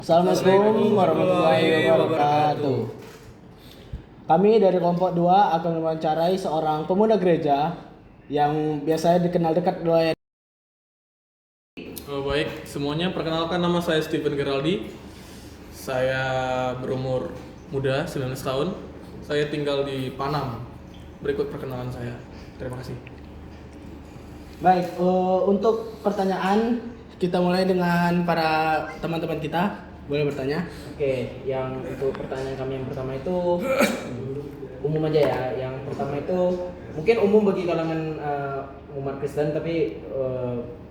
Assalamualaikum warahmatullahi wabarakatuh. Kami dari kelompok 2 akan mewawancarai seorang pemuda gereja yang biasanya dikenal dekat oleh Baik, semuanya perkenalkan nama saya Stephen Geraldi. Saya berumur muda, 19 tahun. Saya tinggal di Panam. Berikut perkenalan saya. Terima kasih. Baik, untuk pertanyaan kita mulai dengan para teman-teman kita. Boleh bertanya? Oke, yang untuk pertanyaan kami yang pertama itu umum aja ya. Yang pertama itu mungkin umum bagi kalangan umat Kristen tapi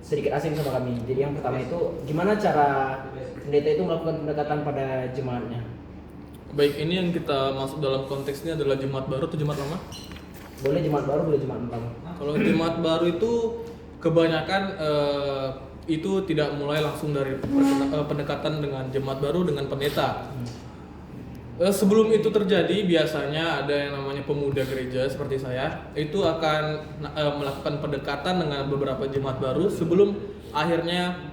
sedikit asing sama kami. Jadi yang pertama itu gimana cara pendeta itu melakukan pendekatan pada jemaatnya? Baik, ini yang kita masuk dalam konteksnya adalah jemaat baru atau jemaat lama? Boleh jemaat baru, boleh jemaat lama. Kalau jemaat baru itu kebanyakan itu tidak mulai langsung dari pendekatan dengan jemaat baru dengan pendeta. Sebelum itu terjadi, biasanya ada yang namanya pemuda gereja seperti saya, itu akan melakukan pendekatan dengan beberapa jemaat baru sebelum akhirnya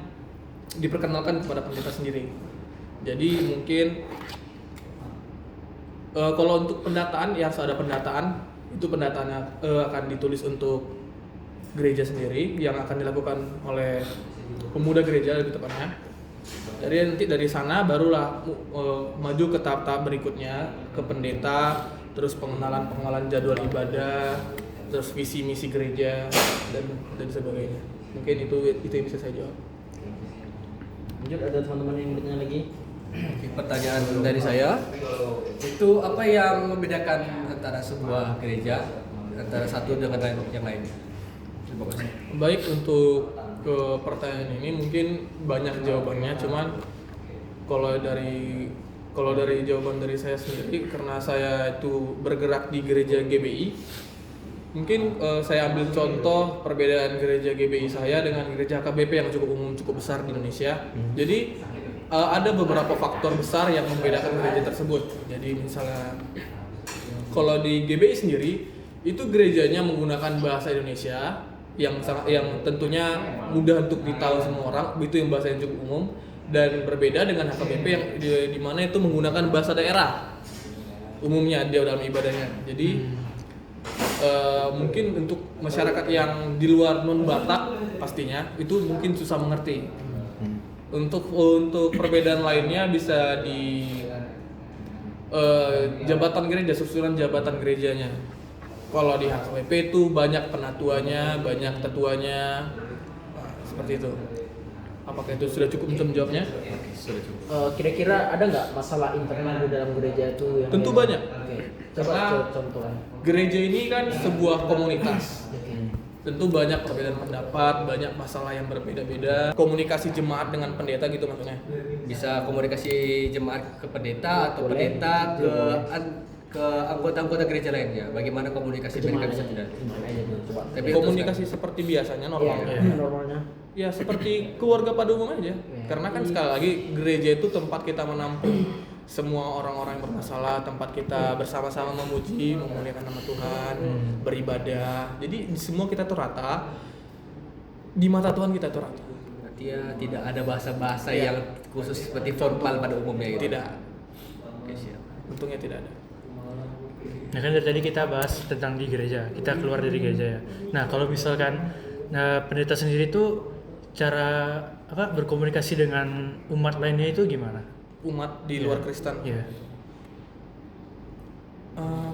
diperkenalkan kepada pendeta sendiri. Jadi mungkin kalau untuk pendataan, ya harus ada pendataan. Itu pendataannya akan ditulis untuk gereja sendiri yang akan dilakukan oleh pemuda gereja lebih tepatnya. Jadi nanti dari sana barulah maju ke tahap-tahap berikutnya, ke pendeta, terus pengenalan jadwal ibadah, terus visi misi gereja dan sebagainya. Mungkin itu yang bisa saya jawab. Lanjut, ada teman-teman yang bertanya lagi? Pertanyaan dari saya, itu apa yang membedakan antara sebuah gereja antara satu dengan yang lainnya? Terima kasih. Baik, untuk ke pertanyaan ini mungkin banyak jawabannya, cuman kalau dari jawaban dari saya sendiri, karena saya itu bergerak di gereja GBI, mungkin saya ambil contoh perbedaan gereja GBI saya dengan gereja KBP yang cukup umum, cukup besar di Indonesia. Jadi ada beberapa faktor besar yang membedakan gereja tersebut. Jadi misalnya kalau di GBI sendiri itu gerejanya menggunakan bahasa Indonesia yang tentunya mudah untuk ditahu semua orang, itu yang bahasa yang cukup umum, dan berbeda dengan HKBP yang di mana itu menggunakan bahasa daerah umumnya dia dalam ibadahnya. Jadi mungkin untuk masyarakat yang di luar non Batak pastinya itu mungkin susah mengerti. Untuk perbedaan lainnya bisa di jabatan gereja, susunan jabatan gerejanya. Kalau di HKBP itu banyak penatuannya, banyak tetuanya, seperti itu. Apakah itu sudah cukup untuk menjawabnya? Sudah cukup. Kira-kira ada nggak masalah internal di dalam gereja itu yang Tentu banyak. Oke. Coba Karena contohnya. gereja ini kan sebuah komunitas. Tentu banyak perbedaan pendapat, banyak masalah yang berbeda-beda. Komunikasi jemaat dengan pendeta gitu maksudnya. Bisa komunikasi jemaat ke pendeta atau pendeta ke anggota-anggota gereja lainnya. Bagaimana komunikasi mereka bisa tidak? Gimana aja dulu, coba. Tapi Komunikasi seperti biasanya normalnya. Normalnya. Ya seperti keluarga pada umum aja. Karena kan sekali lagi gereja itu tempat kita menampung semua orang-orang yang bermasalah, tempat kita bersama-sama memuji, memuliakan nama Tuhan, beribadah. Jadi semua kita tuh rata. Di mata Tuhan kita tuh rata. berarti ya tidak ada bahasa-bahasa yang khusus seperti formal pada umumnya gitu. Tidak. Oke, siap. Untungnya tidak ada. Nah kan dari tadi kita bahas tentang di gereja, kita keluar dari gereja ya. Nah kalau misalkan pendeta sendiri tuh cara berkomunikasi dengan umat lainnya itu gimana? Umat di luar Kristen. Iya.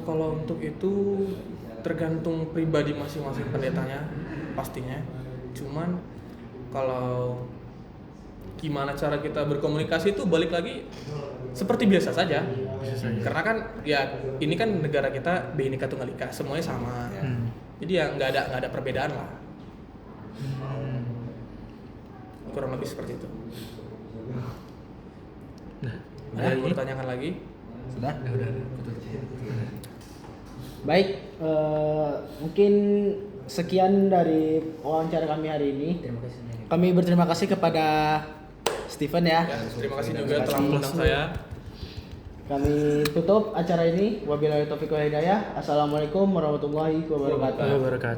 Kalau untuk itu tergantung pribadi masing-masing pendetanya pastinya. Cuman kalau gimana cara kita berkomunikasi itu balik lagi seperti biasa saja. Karena kan ya ini kan negara kita Bhinneka Tunggal Ika, semuanya sama. Jadi ya nggak ada perbedaan lah. Kurang lebih seperti itu. Ada yang mau ditanyakan lagi? Sudah? Udah. Baik, mungkin sekian dari wawancara kami hari ini. Terima kasih. Kami berterima kasih kepada Stephen ya. Ya, terima kasih juga telah mengundang saya. Kami tutup acara ini. Wabillahi taufiq wal hidayah. Assalamualaikum warahmatullahi wabarakatuh. Wabarakatuh.